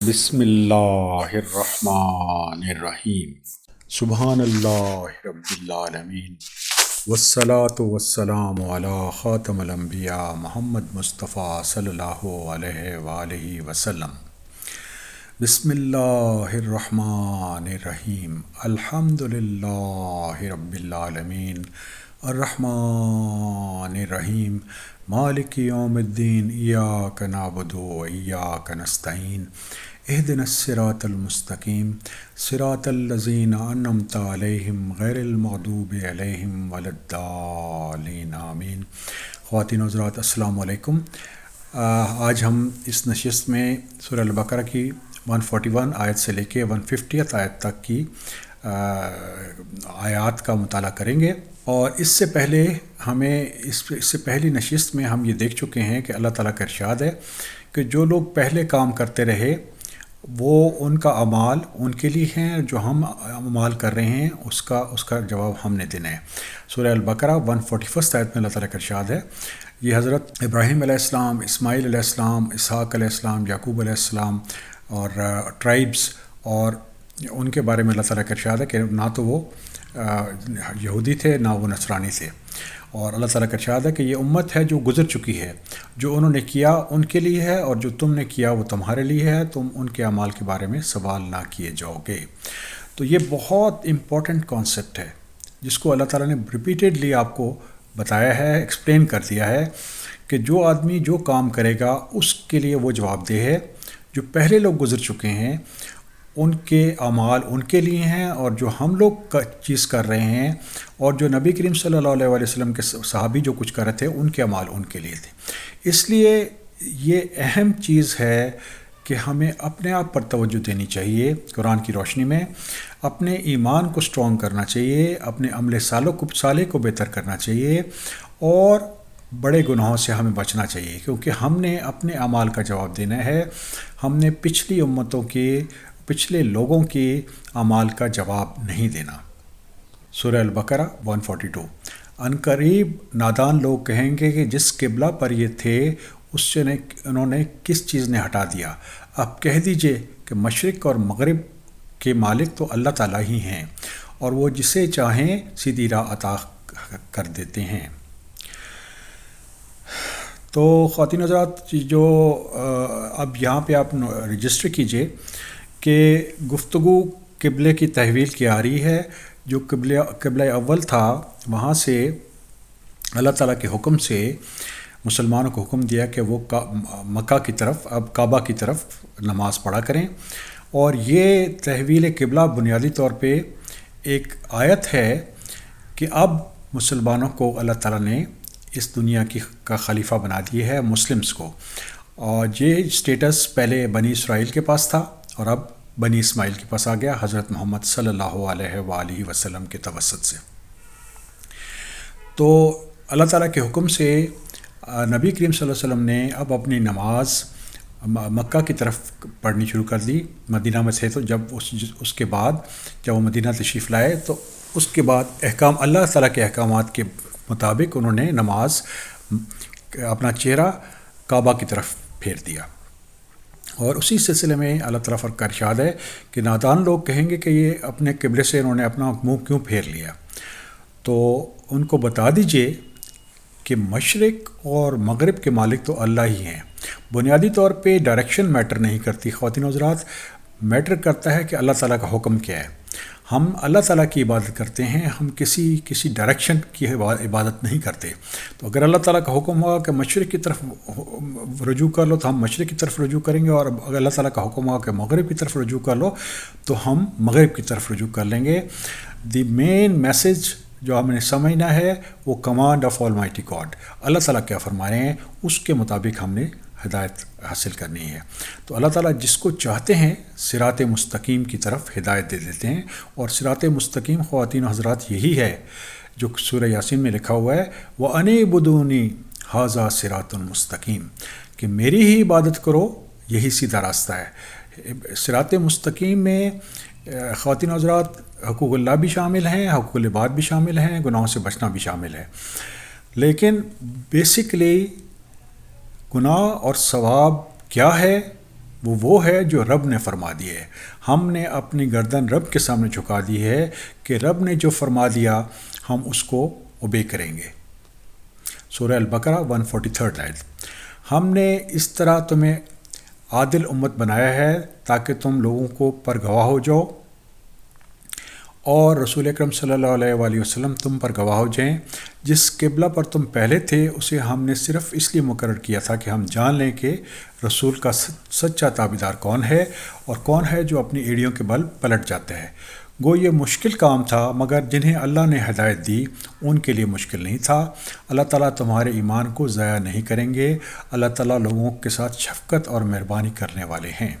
بسم اللہ الرحمن الرحیم سبحان اللہ رب العالمین والصلاة والسلام علی خاتم الانبیاء محمد مصطفیٰ صلی اللہ علیہ وآلہ وسلم۔ بسم اللہ الرحمن الرحیم الحمد للہ رب العالمین الرحمن الرحیم مالک یوم الدین ایاک نعبد و ایاک نستعین اہدنا الصراط المستقیم صراط الذین انعمت علیہم غیر المغضوب علیہم ولا الضالین آمین۔ خواتین و حضرات السلام علیکم۔ آج ہم اس نشست میں سورہ البقرہ کی 141 آیت سے لے کے 150 آیت تک کی آیات کا مطالعہ کریں گے، اور اس سے پہلے اس سے پہلی نشست میں ہم یہ دیکھ چکے ہیں کہ اللہ تعالیٰ کا ارشاد ہے کہ جو لوگ پہلے کام کرتے رہے وہ ان کا اعمال ان کے لیے ہیں، جو ہم اعمال کر رہے ہیں اس کا جواب ہم نے دینا ہے۔ سورہ البقرہ 141 آیت میں اللہ تعالیٰ کا ارشاد ہے، یہ حضرت ابراہیم علیہ السلام، اسماعیل علیہ السلام، اسحاق علیہ السلام، یعقوب علیہ السلام اور ٹرائبس اور ان کے بارے میں اللہ تعالیٰ کا ارشاد ہے کہ نہ تو وہ یہودی تھے نہ وہ نصرانی تھے، اور اللہ تعالیٰ کا ارشاد ہے کہ یہ امت ہے جو گزر چکی ہے، جو انہوں نے کیا ان کے لیے ہے اور جو تم نے کیا وہ تمہارے لیے ہے، تم ان کے اعمال کے بارے میں سوال نہ کیے جاؤ گے۔ تو یہ بہت امپورٹنٹ کانسیپٹ ہے جس کو اللہ تعالیٰ نے ریپیٹیڈلی آپ کو بتایا ہے، ایکسپلین کر دیا ہے کہ جو آدمی جو کام کرے گا اس کے لیے وہ جواب دہ ہے۔ جو پہلے لوگ گزر چکے ہیں ان کے اعمال ان کے لیے ہیں، اور جو ہم لوگ چیز کر رہے ہیں اور جو نبی کریم صلی اللہ علیہ وسلم کے صحابی جو کچھ کر رہے تھے ان کے اعمال ان کے لیے تھے۔ اس لیے یہ اہم چیز ہے کہ ہمیں اپنے آپ پر توجہ دینی چاہیے، قرآن کی روشنی میں اپنے ایمان کو سٹرونگ کرنا چاہیے، اپنے عمل صالح کو بہتر کرنا چاہیے، اور بڑے گناہوں سے ہمیں بچنا چاہیے، کیونکہ ہم نے اپنے اعمال کا جواب دینا ہے۔ ہم نے پچھلی امتوں کے پچھلے لوگوں کے اعمال کا جواب نہیں دینا۔ سورہ البقرہ 142۔ عنقریب نادان لوگ کہیں گے کہ جس قبلہ پر یہ تھے اس سے انہوں نے کس چیز نے ہٹا دیا۔ اب کہہ دیجئے کہ مشرق اور مغرب کے مالک تو اللہ تعالیٰ ہی ہیں، اور وہ جسے چاہیں سیدھی راہ عطا کر دیتے ہیں۔ تو خواتین حضرات، جو اب یہاں پہ آپ رجسٹر کیجئے کہ گفتگو قبلے کی تحویل کی آ رہی ہے۔ جو قبلہ اول تھا وہاں سے اللہ تعالیٰ کے حکم سے مسلمانوں کو حکم دیا کہ وہ مکہ کی طرف، اب کعبہ کی طرف نماز پڑھا کریں، اور یہ تحویل قبلہ بنیادی طور پہ ایک آیت ہے کہ اب مسلمانوں کو اللہ تعالیٰ نے اس دنیا کا خلیفہ بنا دی ہے، مسلمز کو، اور یہ سٹیٹس پہلے بنی اسرائیل کے پاس تھا اور اب بنی اسماعیل کے پاس آ گیا حضرت محمد صلی اللہ علیہ وآلہ وسلم کے توسط سے۔ تو اللہ تعالیٰ کے حکم سے نبی کریم صلی اللہ علیہ وسلم نے اب اپنی نماز مکہ کی طرف پڑھنی شروع کر دی۔ مدینہ میں تھے تو جب اس کے بعد جب وہ مدینہ تشریف لائے تو اس کے بعد اللہ تعالیٰ کے احکامات کے مطابق انہوں نے نماز اپنا چہرہ کعبہ کی طرف پھیر دیا، اور اسی سلسلے میں اللہ تعالیٰ کا ارشاد ہے کہ نادان لوگ کہیں گے کہ یہ اپنے قبلے سے انہوں نے اپنا منہ کیوں پھیر لیا۔ تو ان کو بتا دیجئے کہ مشرق اور مغرب کے مالک تو اللہ ہی ہیں۔ بنیادی طور پہ ڈائریکشن میٹر نہیں کرتی خواتین و حضرات، میٹر کرتا ہے کہ اللہ تعالیٰ کا حکم کیا ہے۔ ہم اللہ تعالیٰ کی عبادت کرتے ہیں، ہم کسی ڈائریکشن کی عبادت نہیں کرتے۔ تو اگر اللہ تعالیٰ کا حکم ہوا کہ مشرق کی طرف رجوع کر لو تو ہم مشرق کی طرف رجوع کریں گے، اور اگر اللہ تعالیٰ کا حکم ہوا کہ مغرب کی طرف رجوع کر لو تو ہم مغرب کی طرف رجوع کر لیں گے۔ دی مین میسج جو ہم نے سمجھنا ہے وہ command of almighty God, اللہ تعالیٰ کیا فرما رہے ہیں اس کے مطابق ہم نے ہدایت حاصل کرنی ہے۔ تو اللہ تعالیٰ جس کو چاہتے ہیں صراط مستقیم کی طرف ہدایت دے دیتے ہیں، اور صراط مستقیم خواتین و حضرات یہی ہے جو سورہ یاسین میں لکھا ہوا ہے، وَأَنِعْبُدُونِی ھَذَا صِرَاطٌ مستقیم، کہ میری ہی عبادت کرو، یہی سیدھا راستہ ہے۔ صراط مستقیم میں خواتین و حضرات حقوق اللہ بھی شامل ہیں، حقوق العباد بھی شامل ہیں، گناہوں سے بچنا بھی شامل ہے، لیکن بیسکلی گناہ اور ثواب کیا ہے وہ ہے جو رب نے فرما دی ہے۔ ہم نے اپنی گردن رب کے سامنے جھکا دی ہے کہ رب نے جو فرما دیا ہم اس کو اوبے کریں گے۔ سورہ البقرہ 143 آیت۔ ہم نے اس طرح تمہیں عادل امت بنایا ہے تاکہ تم لوگوں کو پر گواہ ہو جاؤ، اور رسول اکرم صلی اللہ علیہ وآلہ وسلم تم پر گواہ ہو جائیں۔ جس قبلہ پر تم پہلے تھے اسے ہم نے صرف اس لیے مقرر کیا تھا کہ ہم جان لیں کہ رسول کا سچا تابعدار کون ہے اور کون ہے جو اپنی ایڑیوں کے بل پلٹ جاتا ہے۔ گو یہ مشکل کام تھا، مگر جنہیں اللہ نے ہدایت دی ان کے لیے مشکل نہیں تھا۔ اللہ تعالیٰ تمہارے ایمان کو ضائع نہیں کریں گے۔ اللہ تعالیٰ لوگوں کے ساتھ شفقت اور مہربانی کرنے والے ہیں۔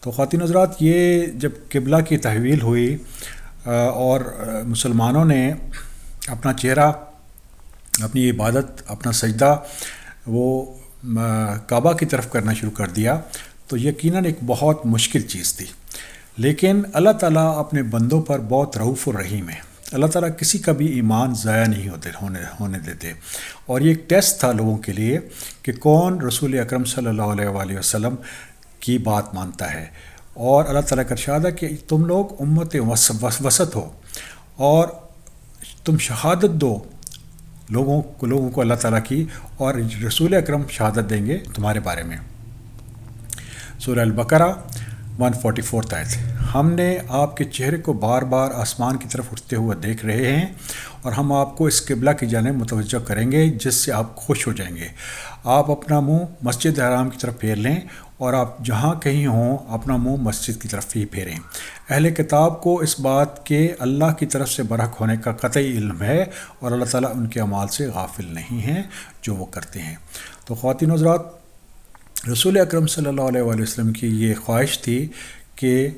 تو خواتین حضرات، یہ جب قبلہ کی تحویل ہوئی اور مسلمانوں نے اپنا چہرہ، اپنی عبادت، اپنا سجدہ وہ کعبہ کی طرف کرنا شروع کر دیا، تو یقیناً ایک بہت مشکل چیز تھی، لیکن اللہ تعالیٰ اپنے بندوں پر بہت رؤوف الرحیم ہے۔ اللہ تعالیٰ کسی کا بھی ایمان ضائع نہیں ہونے دیتے، اور یہ ایک ٹیسٹ تھا لوگوں کے لیے کہ کون رسول اکرم صلی اللہ علیہ وآلہ وسلم کی بات مانتا ہے۔ اور اللہ تعالیٰ کا ارشاد ہے کہ تم لوگ امت وسط ہو اور تم شہادت دو لوگوں کو اللہ تعالیٰ کی، اور رسول اکرم شہادت دیں گے تمہارے بارے میں۔ سورہ البقرہ 144 آیت۔ ہم نے آپ کے چہرے کو بار بار آسمان کی طرف اٹھتے ہوئے دیکھ رہے ہیں، اور ہم آپ کو اس قبلہ کی جانب متوجہ کریں گے جس سے آپ خوش ہو جائیں گے۔ آپ اپنا منہ مسجد حرام کی طرف پھیر لیں، اور آپ جہاں کہیں ہوں اپنا منہ مسجد کی طرف ہی پھیریں۔ اہل کتاب کو اس بات کے اللہ کی طرف سے برحق ہونے کا قطعی علم ہے، اور اللہ تعالیٰ ان کے اعمال سے غافل نہیں ہیں جو وہ کرتے ہیں۔ تو خواتین و حضرات، رسول اکرم صلی اللہ علیہ وآلہ وسلم کی یہ خواہش تھی کہ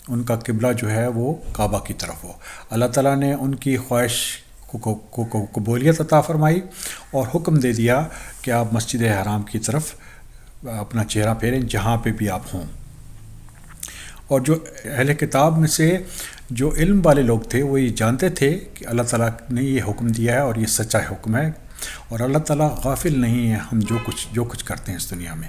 ان کا قبلہ جو ہے وہ کعبہ کی طرف ہو۔ اللہ تعالیٰ نے ان کی خواہش کو قبولیت عطا فرمائی اور حکم دے دیا کہ آپ مسجد حرام کی طرف اپنا چہرہ پھیریں جہاں پہ بھی آپ ہوں۔ اور جو اہل کتاب میں سے جو علم والے لوگ تھے وہ یہ جانتے تھے کہ اللہ تعالیٰ نے یہ حکم دیا ہے اور یہ سچا حکم ہے، اور اللہ تعالیٰ غافل نہیں ہے ہم جو کچھ کرتے ہیں اس دنیا میں۔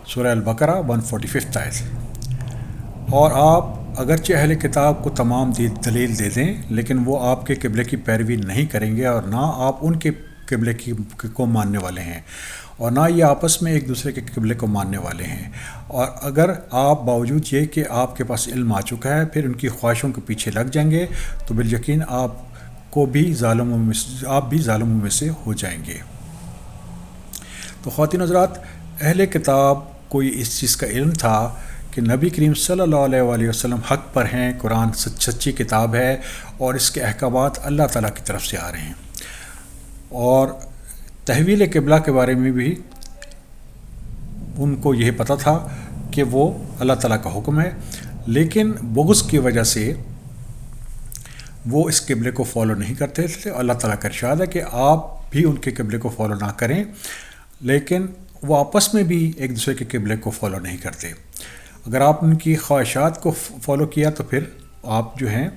سورہ البقرہ 145 آیت۔ اور آپ اگرچہ اہل کتاب کو تمام دلیل دے دیں، لیکن وہ آپ کے قبلے کی پیروی نہیں کریں گے، اور نہ آپ ان کے قبلے کو ماننے والے ہیں، اور نہ یہ آپس میں ایک دوسرے کے قبلے کو ماننے والے ہیں۔ اور اگر آپ باوجود یہ کہ آپ کے پاس علم آ چکا ہے پھر ان کی خواہشوں کے پیچھے لگ جائیں گے، تو بالیقین آپ بھی ظالموں میں سے ہو جائیں گے۔ تو خواتین حضرات، اہل کتاب کو اس چیز کا علم تھا کہ نبی کریم صلی اللہ علیہ وآلہ وسلم حق پر ہیں، قرآن سچی کتاب ہے، اور اس کے احکامات اللہ تعالیٰ کی طرف سے آ رہے ہیں۔ اور تحویل قبلہ کے بارے میں بھی ان کو یہ پتہ تھا کہ وہ اللہ تعالیٰ کا حکم ہے، لیکن بغض کی وجہ سے وہ اس قبلے کو فالو نہیں کرتے تھے۔ اللہ تعالیٰ کا ارشاد ہے کہ آپ بھی ان کے قبلے کو فالو نہ کریں، لیکن وہ آپس میں بھی ایک دوسرے کے قبلے کو فالو نہیں کرتے۔ اگر آپ ان کی خواہشات کو فالو کیا تو پھر آپ جو ہیں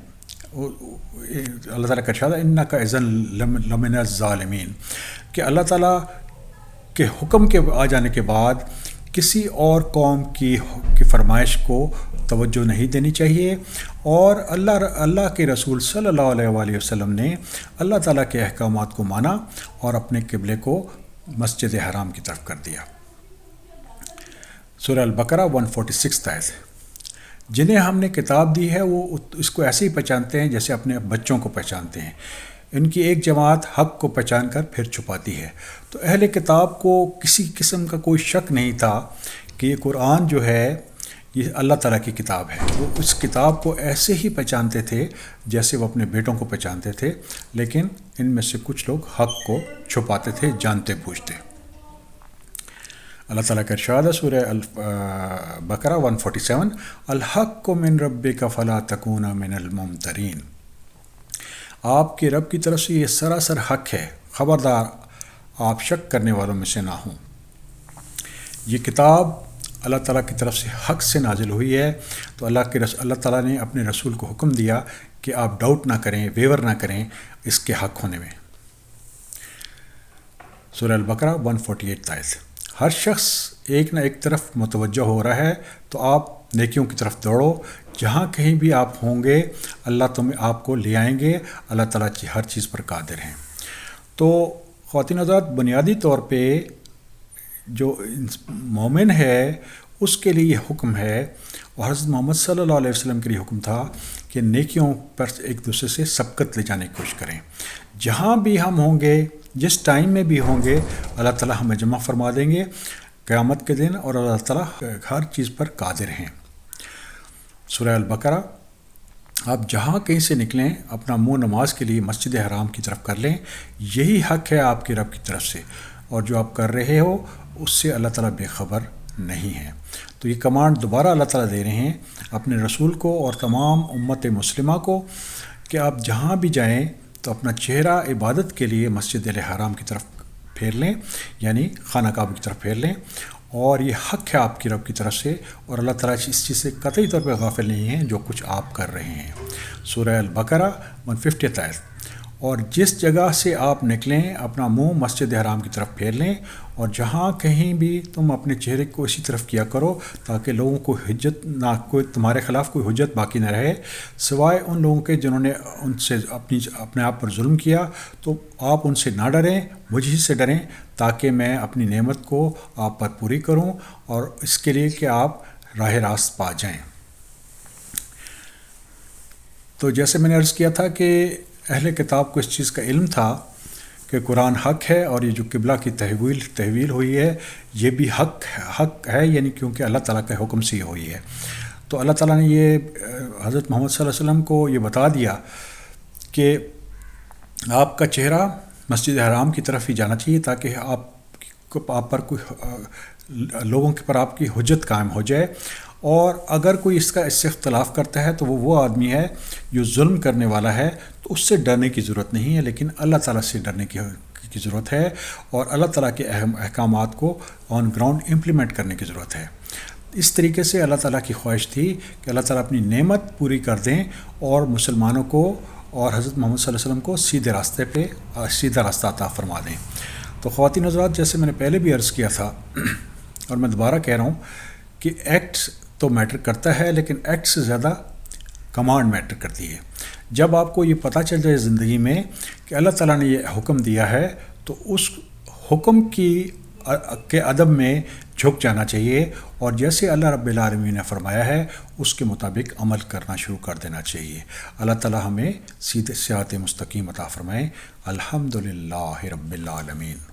اللہ تعالیٰ کا ارشاد ہے انک اذا لمن الظالمین، کہ اللہ تعالیٰ کے حکم کے آ جانے کے بعد کسی اور قوم کی فرمائش کو توجہ نہیں دینی چاہیے۔ اور اللہ کے رسول صلی اللہ علیہ وآلہ وسلم نے اللہ تعالیٰ کے احکامات کو مانا اور اپنے قبلے کو مسجد حرام کی طرف کر دیا۔ سورہ البقرہ 146 آیت۔ جنہیں ہم نے کتاب دی ہے وہ اس کو ایسے ہی پہچانتے ہیں جیسے اپنے بچوں کو پہچانتے ہیں۔ ان کی ایک جماعت حق کو پہچان کر پھر چھپاتی ہے۔ تو اہل کتاب کو کسی قسم کا کوئی شک نہیں تھا کہ یہ قرآن جو ہے یہ اللہ تعالیٰ کی کتاب ہے۔ وہ اس کتاب کو ایسے ہی پہچانتے تھے جیسے وہ اپنے بیٹوں کو پہچانتے تھے، لیکن ان میں سے کچھ لوگ حق کو چھپاتے تھے جانتے بوجھتے۔ اللہ تعالیٰ کا ارشاد ہے سورہ بقرہ 147، الحق من ربک فلا تکون من الممترین۔ آپ کے رب کی طرف سے یہ سراسر حق ہے، خبردار آپ شک کرنے والوں میں سے نہ ہوں۔ یہ کتاب اللہ تعالیٰ کی طرف سے حق سے نازل ہوئی ہے، تو اللہ تعالیٰ نے اپنے رسول کو حکم دیا کہ آپ ڈاؤٹ نہ کریں، ویور نہ کریں اس کے حق ہونے میں۔ سورہ البقرہ 148 آیت۔ ہر شخص ایک نہ ایک طرف متوجہ ہو رہا ہے، تو آپ نیکیوں کی طرف دوڑو. جہاں کہیں بھی آپ ہوں گے اللہ آپ کو لے آئیں گے. اللہ تعالیٰ ہر چیز پر قادر ہیں. تو خواتین حضرات، بنیادی طور پہ جو مومن ہے اس کے لیے یہ حکم ہے، اور حضرت محمد صلی اللہ علیہ وسلم کے لیے حکم تھا کہ نیکیوں پر ایک دوسرے سے سبقت لے جانے کی کوشش کریں. جہاں بھی ہم ہوں گے، جس ٹائم میں بھی ہوں گے، اللہ تعالیٰ ہمیں جمع فرما دیں گے قیامت کے دن، اور اللہ تعالیٰ ہر چیز پر قادر ہیں. سورہ البقرہ. آپ جہاں کہیں سے نکلیں اپنا منہ نماز کے لیے مسجد حرام کی طرف کر لیں. یہی حق ہے آپ کے رب کی طرف سے، اور جو آپ کر رہے ہو اس سے اللہ تعالیٰ بے خبر نہیں ہے. تو یہ کمانڈ دوبارہ اللہ تعالیٰ دے رہے ہیں اپنے رسول کو اور تمام امت مسلمہ کو کہ آپ جہاں بھی جائیں تو اپنا چہرہ عبادت کے لیے مسجد حرام کی طرف پھیر لیں، یعنی خانہ کعبہ کی طرف پھیر لیں. اور یہ حق ہے آپ کی رب کی طرف سے، اور اللہ تعالیٰ اس چیز سے قطعی طور پہ غافل نہیں ہیں جو کچھ آپ کر رہے ہیں. سورہ البقرہ 150 آیت. اور جس جگہ سے آپ نکلیں اپنا منہ مسجد حرام کی طرف پھیر لیں، اور جہاں کہیں بھی تم اپنے چہرے کو اسی طرف کیا کرو تاکہ لوگوں کو حجت نہ، کوئی تمہارے خلاف کوئی حجت باقی نہ رہے سوائے ان لوگوں کے جنہوں نے ان سے اپنے آپ پر ظلم کیا. تو آپ ان سے نہ ڈریں، مجھ ہی سے ڈریں تاکہ میں اپنی نعمت کو آپ پر پوری کروں، اور اس کے لیے کہ آپ راہ راست پا جائیں. تو جیسے میں نے عرض کیا تھا کہ اہل کتاب کو اس چیز کا علم تھا کہ قرآن حق ہے، اور یہ جو قبلہ کی تحویل ہوئی ہے یہ بھی حق ہے، یعنی کیونکہ اللہ تعالیٰ کے حکم سے یہ ہوئی ہے. تو اللہ تعالیٰ نے یہ حضرت محمد صلی اللہ علیہ وسلم کو یہ بتا دیا کہ آپ کا چہرہ مسجد حرام کی طرف ہی جانا چاہیے تاکہ آپ پر کوئی لوگوں کے پر آپ کی حجت قائم ہو جائے. اور اگر کوئی اس سے اختلاف کرتا ہے تو وہ آدمی ہے جو ظلم کرنے والا ہے، تو اس سے ڈرنے کی ضرورت نہیں ہے، لیکن اللہ تعالیٰ سے ڈرنے کی ضرورت ہے، اور اللہ تعالیٰ کے احکامات کو آن گراؤنڈ امپلیمنٹ کرنے کی ضرورت ہے. اس طریقے سے اللہ تعالیٰ کی خواہش تھی کہ اللہ تعالیٰ اپنی نعمت پوری کر دیں اور مسلمانوں کو اور حضرت محمد صلی اللہ علیہ وسلم کو سیدھا راستہ عطا فرما دیں. تو خواتین حضرات، جیسے میں نے پہلے بھی عرض کیا تھا اور میں دوبارہ کہہ رہا ہوں کہ ایکٹ تو میٹر کرتا ہے، لیکن ایکٹ سے زیادہ کمانڈ میٹر کرتی ہے. جب آپ کو یہ پتہ چل جائے زندگی میں کہ اللہ تعالیٰ نے یہ حکم دیا ہے، تو اس حکم کے ادب میں جھک جانا چاہیے، اور جیسے اللہ رب العالمین نے فرمایا ہے اس کے مطابق عمل کرنا شروع کر دینا چاہیے. اللہ تعالیٰ ہمیں سیدھے صراط مستقیم عطا فرمائے. الحمدللہ رب العالمین.